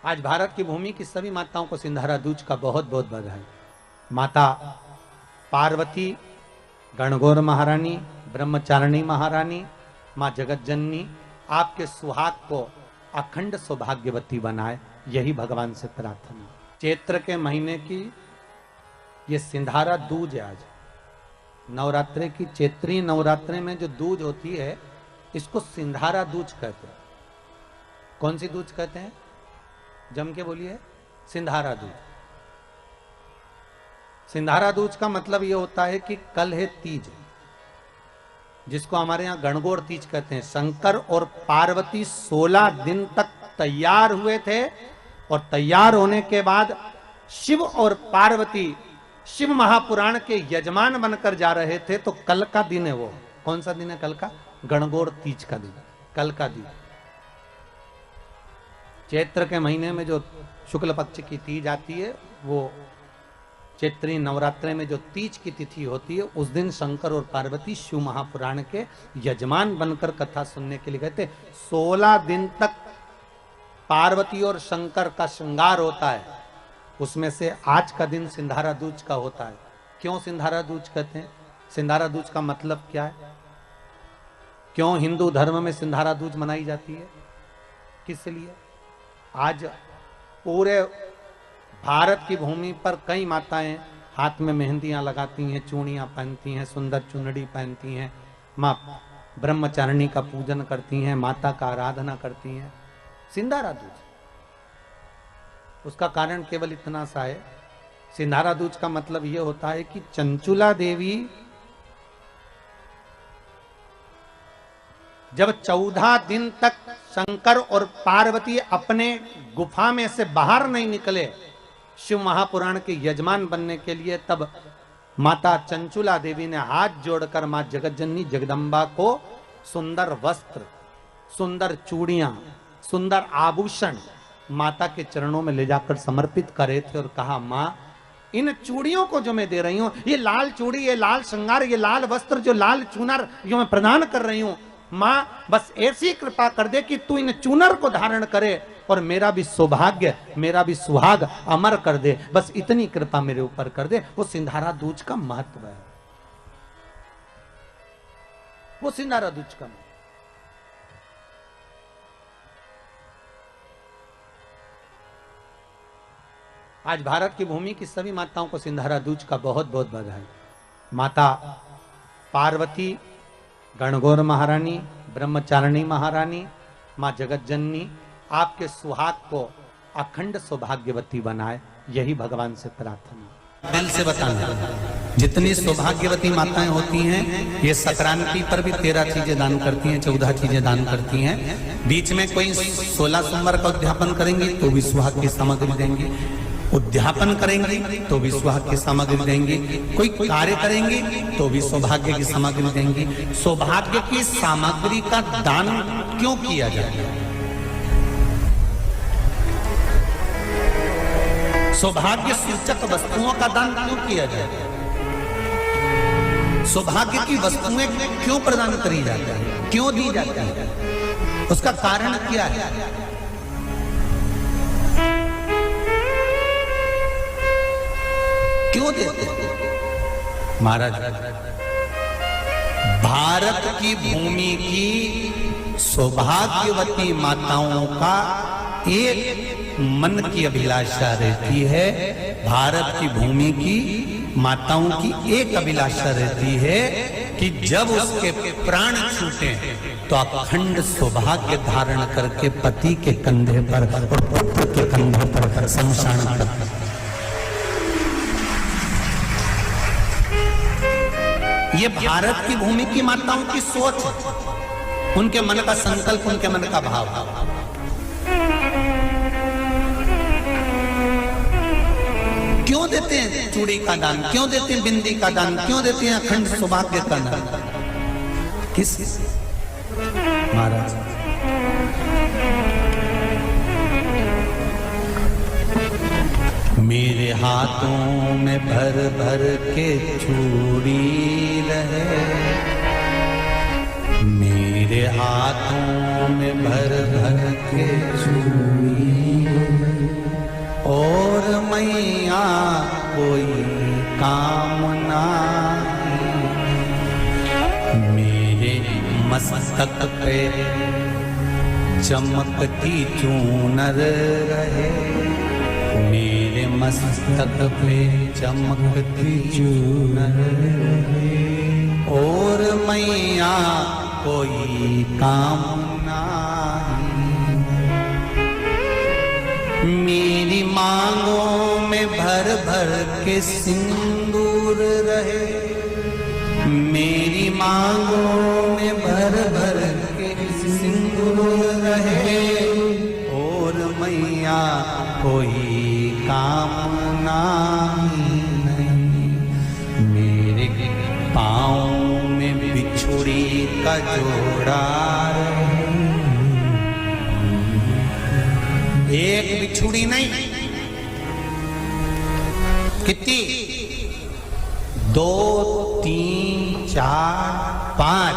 आज भारत की भूमि की सभी माताओं को सिंधारा दूज का बहुत बहुत बधाई। माता पार्वती, गणगौर महारानी, ब्रह्मचारिणी महारानी, माँ जगत जननी आपके सुहाग को अखंड सौभाग्यवती बनाए, यही भगवान से प्रार्थना। चैत्र के महीने की ये सिंधारा दूज है। आज नवरात्रे की चैत्री नवरात्रे में जो दूज होती है इसको सिंधारा दूज कहते हैं। कौन सी दूज कहते हैं? जम के बोलिए। सिंधारा दूज। सिंधारा दूज का मतलब यह होता है कि कल है तीज, जिसको हमारे यहां गणगौर तीज कहते हैं। शंकर और पार्वती 16 दिन तक तैयार हुए थे और तैयार होने के बाद शिव और पार्वती शिव महापुराण के यजमान बनकर जा रहे थे। तो कल का दिन है वो। कौन सा दिन है कल का? गणगौर तीज का दिन, कल का दिन। चैत्र के महीने में जो शुक्ल पक्ष की तीज आती है, वो चैत्री नवरात्रे में जो तीज की तिथि होती है, उस दिन शंकर और पार्वती शिव महापुराण के यजमान बनकर कथा सुनने के लिए गए थे। 16 दिन तक पार्वती और शंकर का श्रृंगार होता है। उसमें से आज का दिन सिंधारा दूज का होता है। क्यों सिंधारा दूज कहते हैं? सिंधारा दूज का मतलब क्या है? क्यों हिंदू धर्म में सिंधारा दूज मनाई जाती है? किस लिए? आज पूरे भारत की भूमि पर कई माताएं हाथ में मेहंदियां लगाती हैं, चूड़ियां पहनती हैं, सुंदर चुनड़ी पहनती हैं, मां ब्रह्मचारिणी का पूजन करती हैं, माता का आराधना करती हैं। सिंधारा दूज, उसका कारण केवल इतना सा है। सिंधारा दूज का मतलब यह होता है कि चंचुला देवी जब 14 दिन तक शंकर और पार्वती अपने गुफा में से बाहर नहीं निकले शिव महापुराण के यजमान बनने के लिए, तब माता चंचुला देवी ने हाथ जोड़कर मां जगतजननी जगदम्बा को सुंदर वस्त्र, सुंदर चूड़ियां, सुंदर आभूषण माता के चरणों में ले जाकर समर्पित करे थे और कहा, मां इन चूड़ियों को जो मैं दे रही हूं, ये लाल चूड़ी, ये लाल श्रृंगार, ये लाल वस्त्र, जो लाल चूनर जो मैं प्रदान कर रही हूं, मां बस ऐसी कृपा कर दे कि तू इन चूनर को धारण करे और मेरा भी सौभाग्य, मेरा भी सुहाग अमर कर दे। बस इतनी कृपा मेरे ऊपर कर दे। वो सिंधारा दूज का महत्व है। वो सिंधारा दूज का महत्व। आज भारत की भूमि की सभी माताओं को सिंधारा दूज का बहुत बहुत बधाई। माता पार्वती, गणगौर महारानी, ब्रह्मचारिणी महारानी, मां जगत जननी आपके सुहाग को अखंड सौभाग्यवती बनाए, यही भगवान से प्रार्थना। दिल से बताना, जितनी सौभाग्यवती माताएं होती हैं, ये संक्रांति पर भी 13 चीजें दान करती हैं, 14 चीजें दान करती हैं। बीच में कोई 16 सोमवार का उद्यापन करेंगी तो भी सुहाग की सामग्री देंगी, उद्यापन करेंगी तो भी सुहाग की सामग्री देंगी, कोई कार्य करेंगी तो भी सौभाग्य की सामग्री देंगी। सौभाग्य की सामग्री का दान क्यों किया जाए? सौभाग्य सूचक वस्तुओं का दान क्यों किया जाए? सौभाग्य की वस्तुएं क्यों प्रदान करी जाती है, क्यों दी जाती है? उसका कारण क्या है? क्यों देते हैं? महाराज, भारत की भूमि की सौभाग्यवती माताओं का एक मन की अभिलाषा रहती है। भारत की भूमि की माताओं की एक अभिलाषा रहती है कि जब उसके प्राण छूटे तो अखंड सौभाग्य धारण करके पति के कंधे पर और पुत्र के कंधे पर शमशान पर। ये भारत की भूमि की माताओं की सोच है, उनके मन का संकल्प, उनके मन का भाव। क्यों देते हैं चूड़ी का दान? क्यों देते हैं बिंदी का दान? क्यों देते हैं अखंड सौभाग्य का दान? किस महाराज? मेरे हाथों में भर भर के चूड़ी रहे, मेरे हाथों में भर भर के चूड़ी मस्तक पे चमकती चूनर रहे, मेरे मस्तक पे चमकती चूनर रहे। और मैया कोई काम नहीं, मेरी मांगों में भर भर के सिंदूर रहे, मेरी मांगों में भर भर के सिंदूर रहे। और मैया कोई कामना नहीं, मेरे पाँव में बिछुड़ी का जोड़ा रहे। एक बिछुड़ी नहीं, कितनी? 2, 3, 4, 5।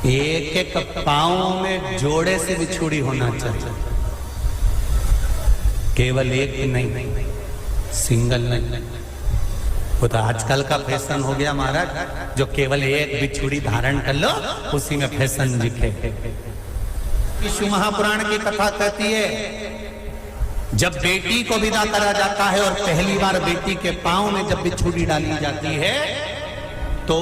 एक एक पाँव में जोड़े से बिछुड़ी होना चाहिए, केवल एक नहीं, सिंगल नहीं। वो तो आजकल का फैशन हो गया महाराज, जो केवल एक बिछुड़ी धारण कर लो उसी में फैशन दिखे। शिव महापुराण की कथा कहती है, जब बेटी को विदा करा जाता है और पहली बार बेटी के पांव में जब बिछुड़ी डाली जाती है, तो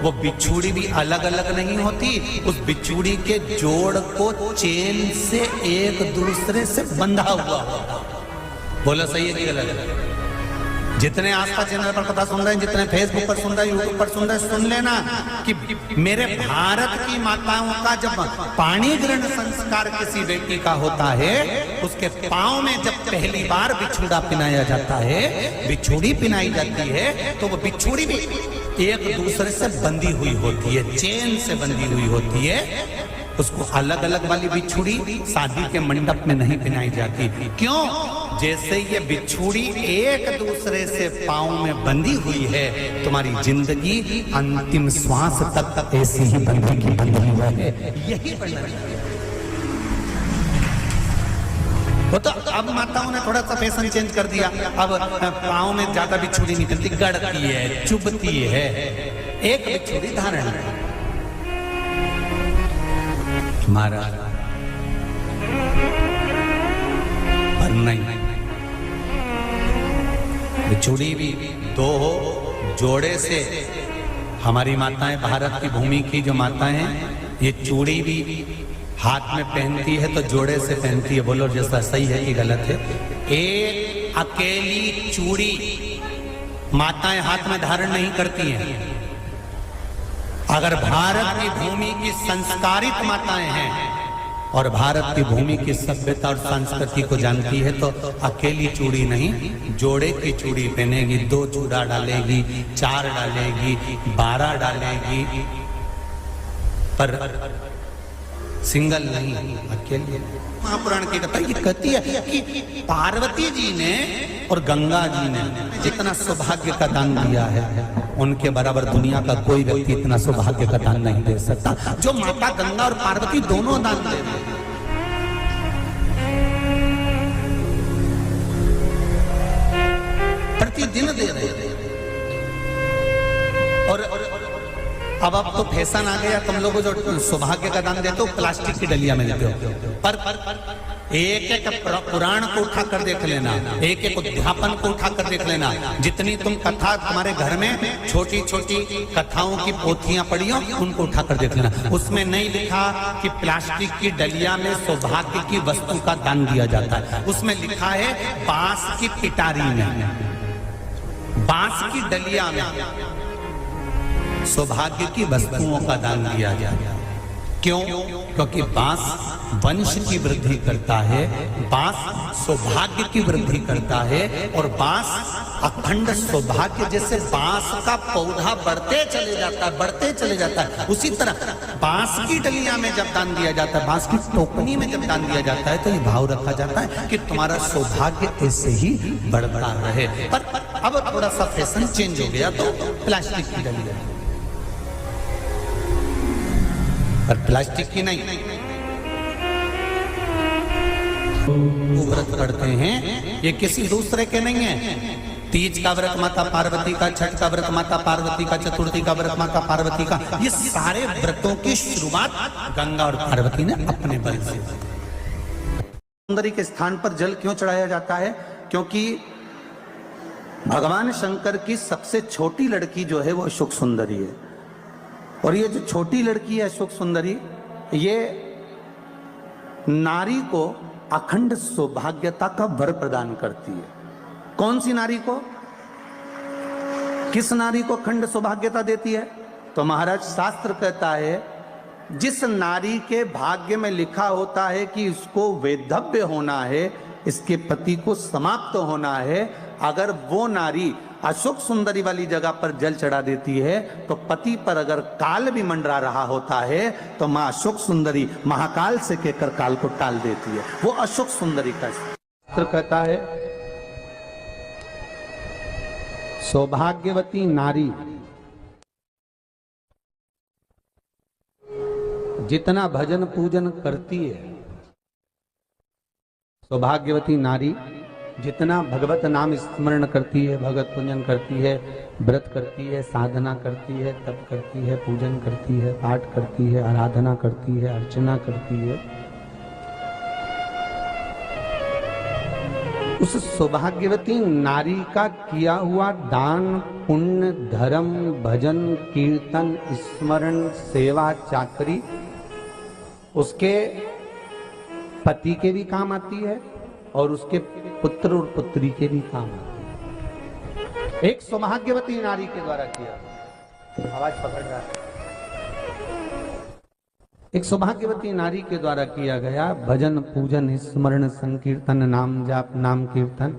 वो बिछुड़ी भी अलग अलग नहीं होती, उस बिछुड़ी के जोड़ को चेन से एक दूसरे से बंधा हुआ होता। बोलो सही है कि गलत है? जितने आस्था चैनल पर कथा सुन रहे हैं, जितने फेसबुक पर सुन रहे हैं, यूट्यूब पर सुन रहे हैं, सुन लेना कि मेरे भारत की माताओं का जब पाणी ग्रहण संस्कार किसी बेटी का होता है, उसके पांव में जब पहली बार बिछुड़ा पिनाया जाता है, बिछुड़ी पिनाई जाती है, तो वो बिछुड़ी भी एक दूसरे से बंधी हुई होती है, चेन से बंधी हुई होती है। उसको अलग अलग वाली बिछुड़ी शादी के मंडप में नहीं पिनाई जाती। क्यों? जैसे ये बिछुड़ी एक दूसरे से पांव में बंधी हुई है, तुम्हारी जिंदगी अंतिम श्वास तक ऐसी ही बंधी हुई है। यही वर्णन है। वो तो अब माताओं ने थोड़ा सा फैशन चेंज कर दिया, अब पांव में ज्यादा बिछुड़ी निकलती, गड़ती है, चुभती है, एक बिछुड़ी धारण है। महाराज पर नहीं, बिछुड़ी भी 2 हो, जोड़े से। हमारी माताएं, भारत की भूमि की जो माताएं हैं, ये चूड़ी भी हाथ में पहनती है तो जोड़े से पहनती है। बोलो जैसा सही है कि गलत है? एक अकेली चूड़ी माताएं हाथ में धारण नहीं करती हैं। अगर भारत की भूमि की संस्कारित माताएं हैं और भारत की भूमि की सभ्यता और संस्कृति को जानती है, तो अकेली चूड़ी नहीं, जोड़े की चूड़ी पहनेगी, 2 चूड़ा डालेगी, 4 डालेगी, 12 डालेगी, पर सिंगल नहीं, अकेले। महापुराण की कथा ये कहती है कि पार्वती जी ने और गंगा जी ने जितना सौभाग्य का दान दिया है, उनके बराबर दुनिया का कोई व्यक्ति इतना सौभाग्य का दान नहीं दे सकता, जो माता गंगा और पार्वती दोनों दान दे रहे हैं। प्रतिदिन दे रहे हैं। और अब तो फैशन आ गया, तुम लोगों जो सौभाग्य का दान देते हो प्लास्टिक की डलिया में देते हो, पर एक एक पुराण को उठा कर देख लेना, एक एक उद्यापन को उठा कर देख लेना। जितनी तुम कथा तुम्हारे घर में छोटी छोटी कथाओं की पोथियां पड़ी हो, उनको उठा कर देख लेना। उसमें नहीं लिखा कि प्लास्टिक की डलिया में सौभाग्य की वस्तु का दान दिया जाता है। उसमें लिखा है बांस की पिटारी में, बांस की डलिया में सौभाग्य की वस्तुओं का दान दिया जाए। क्यों? क्योंकि बांस वंश की वृद्धि करता है, बांस सौभाग्य की वृद्धि करता है, और बांस अखंड सौभाग्य। जैसे बांस का पौधा बढ़ते चले जाता है, बढ़ते चले जाता है, उसी तरह बांस की डलिया में जब दान दिया जाता है, बांस की टोकनी में जब दान दिया जाता है, तो ये भाव रखा जाता है कि तुम्हारा सौभाग्य ऐसे ही बढ़ता रहे। पर अब थोड़ा सा फैशन चेंज हो गया, तो प्लास्टिक की डलिया, पर प्लास्टिक की नहीं। व्रत पढ़ते हैं, ये किसी दूसरे के नहीं है, तीज का व्रत माता पार्वती का, छठ का व्रत माता पार्वती का, चतुर्थी का व्रत माता पार्वती का, ये सारे व्रतों की शुरुआत गंगा और पार्वती ने अपने बल से। सुंदरी के स्थान पर जल क्यों चढ़ाया जाता है? क्योंकि भगवान शंकर की सबसे छोटी लड़की जो है वो अशोक सुंदरी है, और ये जो छोटी लड़की है अशोक सुंदरी, ये नारी को अखंड सौभाग्यता का वर प्रदान करती है। कौन सी नारी को? किस नारी को अखंड सौभाग्यता देती है? तो महाराज शास्त्र कहता है, जिस नारी के भाग्य में लिखा होता है कि इसको वैधव्य होना है, इसके पति को समाप्त होना है, अगर वो नारी अशोक सुंदरी वाली जगह पर जल चढ़ा देती है तो पति पर अगर काल भी मंडरा रहा होता है तो मां अशोक सुंदरी महाकाल से कहकर काल को टाल देती है। वो अशोक सुंदरी का शास्त्र कहता है, सौभाग्यवती नारी जितना भजन पूजन करती है, सौभाग्यवती नारी जितना भगवत नाम स्मरण करती है, भगवत पूजन करती है, व्रत करती है, साधना करती है, तप करती है, पूजन करती है, पाठ करती है, आराधना करती है, अर्चना करती है, उस सौभाग्यवती नारी का किया हुआ दान, पुण्य, धर्म, भजन, कीर्तन, स्मरण, सेवा, चाकरी उसके पति के भी काम आती है और उसके पुत्र और पुत्री के भी काम आती है। एक सौभाग्यवती नारी के द्वारा किया, आवाज पकड़ रहा है, एक सौभाग्यवती नारी के द्वारा किया गया भजन, पूजन, स्मरण, संकीर्तन, नाम जाप, नाम कीर्तन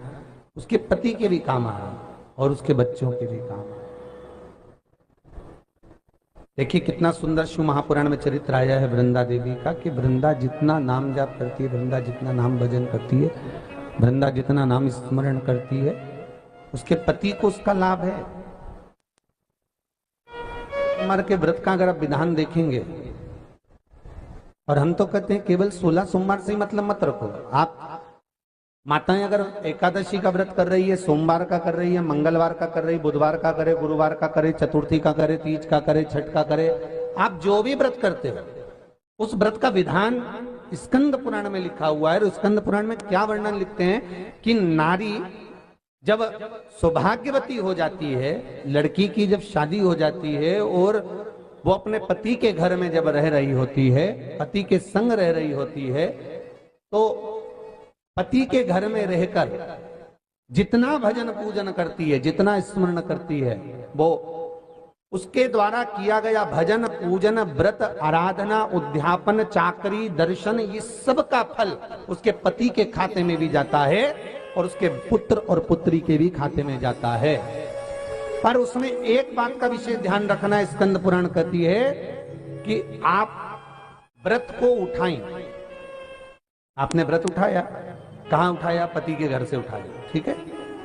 उसके पति के भी काम आ रहा और उसके बच्चों के भी काम आ रहा। देखिए कितना सुंदर शिव महापुराण में चरित्र आया है वृंदा देवी का, कि वृंदा जितना नाम जाप करती है, वृंदा जितना नाम भजन करती है, वृंदा जितना नाम स्मरण करती है, उसके पति को उसका लाभ है। सोमवार के व्रत का अगर आप विधान देखेंगे, और हम तो कहते हैं केवल 16 सोमवार से ही मतलब मत रखो। आप माताएं अगर एकादशी का व्रत कर रही है, सोमवार का कर रही है, मंगलवार का कर रही है, बुधवार का करे, गुरुवार का करे, चतुर्थी का करे, तीज का करे, छठ का करे, आप जो भी व्रत करते हो उस व्रत का विधान स्कंद पुराण में लिखा हुआ है। और स्कंद पुराण में क्या वर्णन लिखते हैं कि नारी जब सौभाग्यवती हो जाती है, लड़की की जब शादी हो जाती है और वो अपने पति के घर में जब रह रही होती है, पति के संग रह रही होती है, तो पति के घर में रहकर जितना भजन पूजन करती है, जितना स्मरण करती है, वो उसके द्वारा किया गया भजन, पूजन, व्रत, आराधना, उद्यापन, चाकरी, दर्शन, ये सब का फल उसके पति के खाते में भी जाता है और उसके पुत्र और पुत्री के भी खाते में जाता है। पर उसमें एक बात का विशेष ध्यान रखना, स्कंद पुराण कहती है कि आप व्रत को उठाएं। आपने व्रत उठाया, कहां उठाया? पति के घर से उठाया, ठीक है।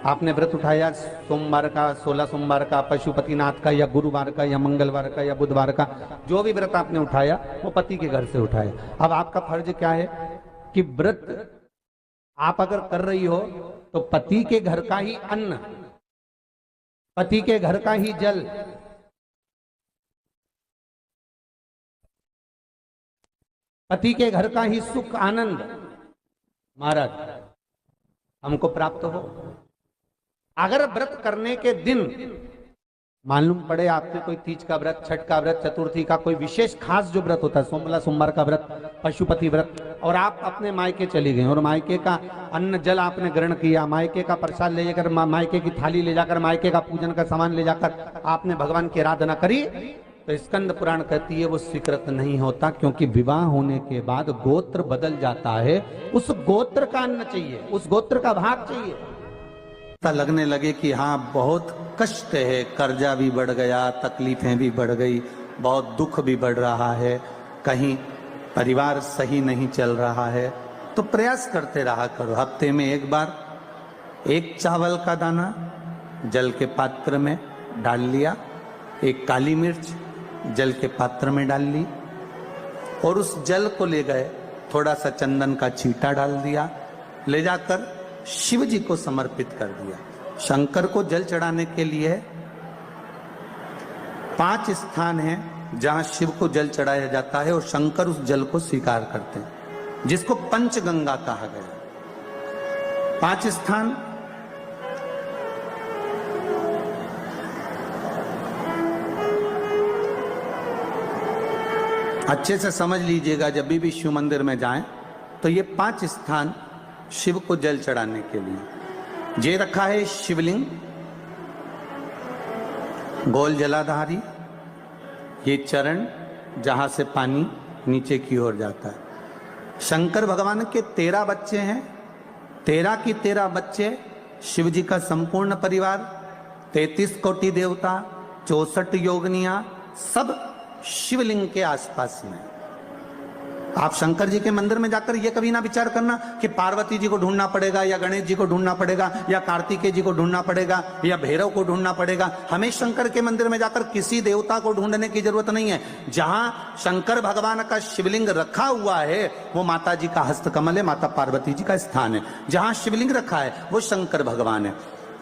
आपने व्रत उठाया सोमवार का, 16 सोमवार का, पशुपतिनाथ का, या गुरुवार का, या मंगलवार का, या बुधवार का, जो भी व्रत आपने उठाया वो पति के घर से उठाया। अब आपका फर्ज क्या है कि व्रत आप अगर कर रही हो तो पति के घर का ही अन्न, पति के घर का ही जल, पति के घर का ही सुख आनंद महाराज हमको प्राप्त हो। अगर व्रत करने के दिन मालूम पड़े आपके कोई तीज का व्रत, छठ का व्रत, चतुर्थी का कोई विशेष खास जो व्रत होता है, सोमवार का व्रत, पशुपति व्रत, और आप अपने मायके चली गए और मायके का अन्न जल आपने ग्रहण किया, मायके का प्रसाद ले जाकर, मायके की थाली ले जाकर, मायके का पूजन का सामान ले जाकर आपने भगवान की आराधना करी, तो स्कंद पुराण कहती है वो स्वीकृत नहीं होता, क्योंकि विवाह होने के बाद गोत्र बदल जाता है। उस गोत्र का अन्न चाहिए, उस गोत्र का भाग चाहिए। लगने लगे कि हाँ बहुत कष्ट है, कर्जा भी बढ़ गया, तकलीफें भी बढ़ गई, बहुत दुख भी बढ़ रहा है, कहीं परिवार सही नहीं चल रहा है, तो प्रयास करते रहा करो। हफ्ते में एक बार एक चावल का दाना जल के पात्र में डाल लिया, एक काली मिर्च जल के पात्र में डाल ली, और उस जल को ले गए, थोड़ा सा चंदन का छींटा डाल दिया, ले जाकर शिव जी को समर्पित कर दिया। शंकर को जल चढ़ाने के लिए 5 स्थान हैं जहां शिव को जल चढ़ाया जाता है और शंकर उस जल को स्वीकार करते हैं, जिसको पंचगंगा कहा गया। 5 स्थान अच्छे से समझ लीजिएगा, जब भी शिव मंदिर में जाएं तो ये 5 स्थान शिव को जल चढ़ाने के लिए ये रखा है। शिवलिंग, गोल जलाधारी, ये चरण जहां से पानी नीचे की ओर जाता है। शंकर भगवान के 13 बच्चे हैं, 13 की 13 बच्चे शिव जी का संपूर्ण परिवार, 33 कोटि देवता, 64 योगनियां, सब शिवलिंग के आसपास में। आप शंकर जी के मंदिर में जाकर यह कभी ना विचार करना कि पार्वती जी को ढूंढना पड़ेगा या गणेश जी को ढूंढना पड़ेगा या कार्तिकेय जी को ढूंढना पड़ेगा या भैरव को ढूंढना पड़ेगा। हमें शंकर के मंदिर में जाकर किसी देवता को ढूंढने की जरूरत नहीं है। जहां शंकर भगवान का शिवलिंग रखा हुआ है वो माता जी का हस्तकमल है, माता पार्वती जी का स्थान है। जहां शिवलिंग रखा है वो शंकर भगवान है।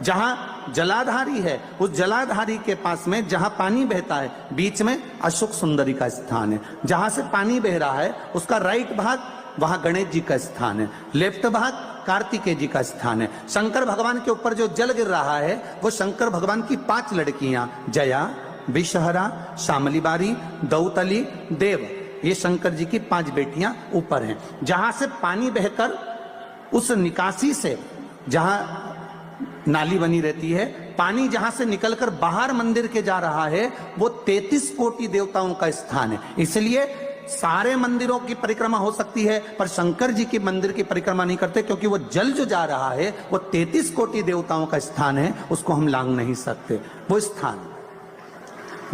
जहां जलाधारी है उस जलाधारी के पास में जहां पानी बहता है बीच में अशोक सुंदरी का स्थान है। जहां से पानी बह रहा है उसका राइट भाग वहां गणेश जी का स्थान है, लेफ्ट भाग कार्तिकेय जी का स्थान है। शंकर भगवान के ऊपर जो जल गिर रहा है वो शंकर भगवान की 5 लड़कियां जया, विषहरा, शामली बारी, दौतली, देव, ये शंकर जी की 5 बेटियां ऊपर हैं। जहां से पानी बहकर उस निकासी से, जहां नाली बनी रहती है, पानी जहां से निकलकर बाहर मंदिर के जा रहा है वो 33 कोटि देवताओं का स्थान है। इसलिए सारे मंदिरों की परिक्रमा हो सकती है पर शंकर जी के मंदिर की परिक्रमा नहीं करते, क्योंकि वो जल जो जा रहा है वो 33 कोटि देवताओं का स्थान है, उसको हम लांघ नहीं सकते। वो स्थान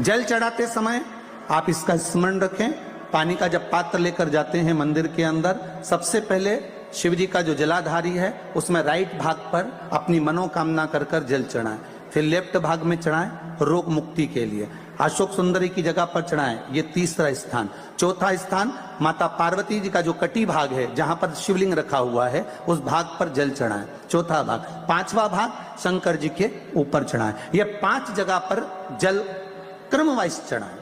जल चढ़ाते समय आप इसका स्मरण रखें। पानी का जब पात्र लेकर जाते हैं मंदिर के अंदर, सबसे पहले शिव जी का जो जलाधारी है उसमें राइट भाग पर अपनी मनोकामना कर कर जल चढ़ाएं, फिर लेफ्ट भाग में चढ़ाएं रोग मुक्ति के लिए। अशोक सुंदरी की जगह पर चढ़ाएं, ये 3रा स्थान। 4था स्थान माता पार्वती जी का जो कटी भाग है जहां पर शिवलिंग रखा हुआ है उस भाग पर जल चढ़ाएं, 4था भाग। 5वां भाग शंकर जी के ऊपर चढ़ाएं। ये 5 जगह पर जल क्रमवाइज चढ़ाएं।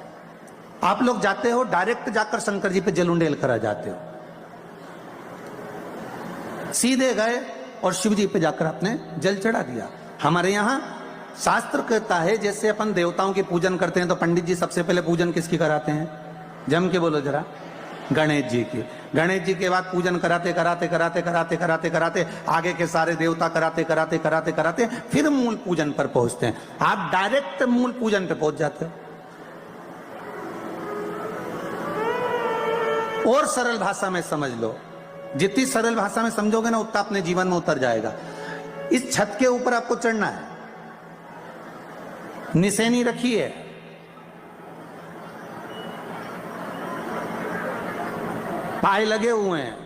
आप लोग जाते हो डायरेक्ट जाकर शंकर जी पे जल उंडेल करा जाते हो, सीधे गए और शिव जी पे जाकर आपने जल चढ़ा दिया। हमारे यहाँ शास्त्र कहता है जैसे अपन देवताओं की पूजन करते हैं तो पंडित जी सबसे पहले पूजन किसकी कराते हैं? जम के बोलो जरा, गणेश जी की। गणेश जी के बाद पूजन कराते कराते कराते कराते कराते कराते आगे के सारे देवता कराते कराते कराते कराते फिर मूल पूजन पर पहुंचते हैं। आप डायरेक्ट मूल पूजन पे पहुंच जाते हो। और सरल भाषा में समझ लो, जितनी सरल भाषा में समझोगे ना उतना अपने जीवन में उतर जाएगा। इस छत के ऊपर आपको चढ़ना है, निशानी रखी है, पाए लगे हुए हैं,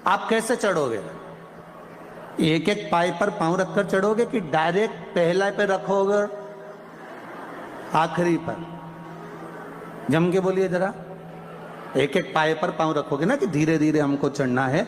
आप कैसे चढ़ोगे? एक एक पाए पर पांव रखकर चढ़ोगे कि डायरेक्ट पहला पे रखोगे आखिरी पर? जम के बोलिए जरा। एक एक पाए पर पांव रखोगे ना कि धीरे धीरे हमको चढ़ना है।